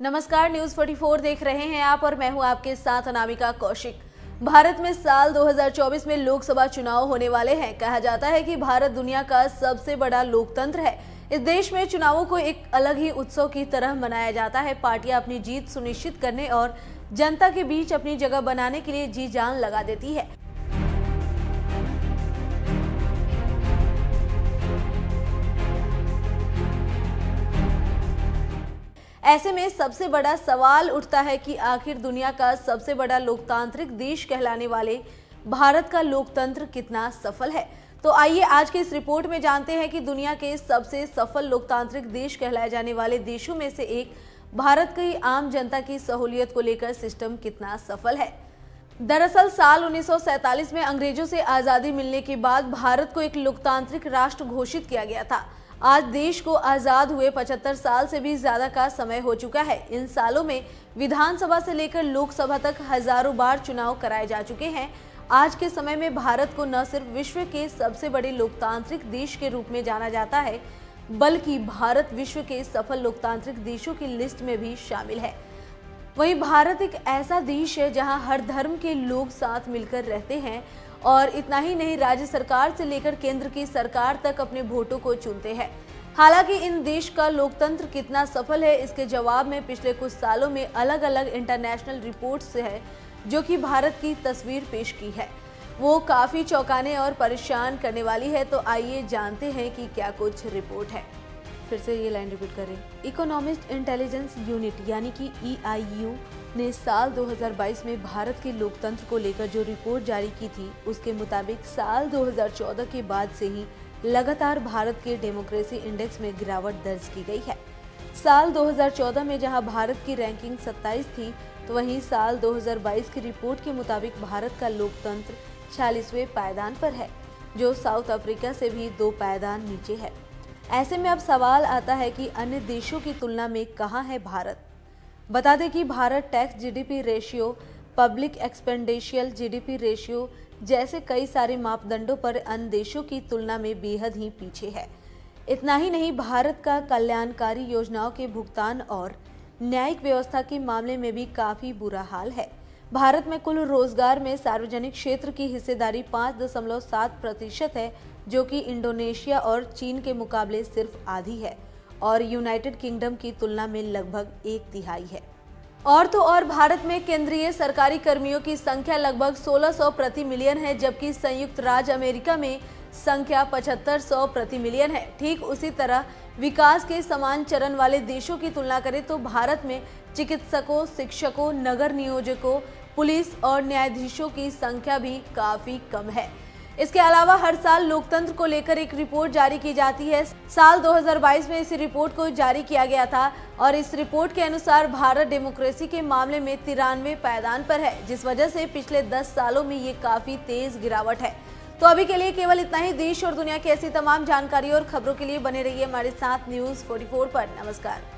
नमस्कार, न्यूज 44 देख रहे हैं आप और मैं हूं आपके साथ अनामिका कौशिक। भारत में साल 2024 में लोकसभा चुनाव होने वाले हैं। कहा जाता है कि भारत दुनिया का सबसे बड़ा लोकतंत्र है। इस देश में चुनावों को एक अलग ही उत्सव की तरह मनाया जाता है। पार्टियां अपनी जीत सुनिश्चित करने और जनता के बीच अपनी जगह बनाने के लिए जी जान लगा देती है। ऐसे में सबसे बड़ा सवाल उठता है कि आखिर दुनिया का सबसे बड़ा लोकतांत्रिक देश कहलाने वाले भारत का लोकतंत्र कितना सफल है। तो आइए आज की इस रिपोर्ट में जानते हैं कि दुनिया के सबसे सफल लोकतांत्रिक देश कहलाए जाने वाले देशों में से एक भारत की आम जनता की सहूलियत को लेकर सिस्टम कितना सफल है। दरअसल साल 1947 में अंग्रेजों से आजादी मिलने के बाद भारत को एक लोकतांत्रिक राष्ट्र घोषित किया गया था। आज देश को आजाद हुए 75 साल से भी ज्यादा का समय हो चुका है। इन सालों में विधानसभा से लेकर लोकसभा तक हजारों बार चुनाव कराए जा चुके हैं। आज के समय में भारत को न सिर्फ विश्व के सबसे बड़े लोकतांत्रिक देश के रूप में जाना जाता है, बल्कि भारत विश्व के सफल लोकतांत्रिक देशों की लिस्ट में भी शामिल है। वहीं भारत एक ऐसा देश है जहां हर धर्म के लोग साथ मिलकर रहते हैं और इतना ही नहीं, राज्य सरकार से लेकर केंद्र की सरकार तक अपने वोटों को चुनते हैं। हालांकि इन देश का लोकतंत्र कितना सफल है, इसके जवाब में पिछले कुछ सालों में अलग अलग इंटरनेशनल रिपोर्ट्स है जो कि भारत की तस्वीर पेश की है। वो काफी चौंकाने और परेशान करने वाली है। तो आइए जानते हैं कि क्या कुछ रिपोर्ट है। फिर से ये लाइन रिपीट करें। इकोनॉमिस्ट इंटेलिजेंस यूनिट यानी कि EIU ने साल 2022 में भारत के लोकतंत्र को लेकर जो रिपोर्ट जारी की थी, उसके मुताबिक साल 2014 के बाद से ही लगातार भारत के डेमोक्रेसी इंडेक्स में गिरावट दर्ज की गई है। साल 2014 में जहां भारत की रैंकिंग 27 थी, तो वहीं साल 2022 की रिपोर्ट के मुताबिक भारत का लोकतंत्र 46वें पायदान पर है, जो साउथ अफ्रीका से भी 2 पायदान नीचे है। ऐसे में अब सवाल आता है कि अन्य देशों की तुलना में कहां है भारत। बता दें कि Bharat tax GDP ratio, public expenditure GDP ratio जैसे कई सारे मापदंडों पर अन्य देशों की तुलना में बेहद ही पीछे है। इतना ही नहीं, भारत का कल्याणकारी योजनाओं के भुगतान और न्यायिक व्यवस्था के मामले में भी काफी बुरा हाल है। भारत में कुल रोजगार में सार्वजनिक क्षेत्र की हिस्सेदारी 5.7% है, जो कि इंडोनेशिया और चीन के मुकाबले सिर्फ आधी है और यूनाइटेड किंगडम की तुलना में लगभग 1/3 है। और तो और भारत में केंद्रीय सरकारी कर्मियों की संख्या लगभग 1600 प्रति मिलियन है, जबकि संयुक्त राज्य अमेरिका में संख्या 7500 प्रति मिलियन है। ठीक उसी तरह विकास के समान चरण वाले देशों की तुलना करें तो भारत में चिकित्सकों, शिक्षकों, नगर नियोजकों, पुलिस और न्यायाधीशों की संख्या भी काफी कम है। इसके अलावा हर साल लोकतंत्र को लेकर एक रिपोर्ट जारी की जाती है। साल 2022 में इस रिपोर्ट को जारी किया गया था और इस रिपोर्ट के अनुसार भारत डेमोक्रेसी के मामले में 93वें पायदान पर है, जिस वजह से पिछले 10 सालों में ये काफी तेज गिरावट है। तो अभी के लिए केवल इतना ही। देश और दुनिया की ऐसी तमाम जानकारी और खबरों के लिए बने रहिए हमारे साथ न्यूज 44 पर। नमस्कार।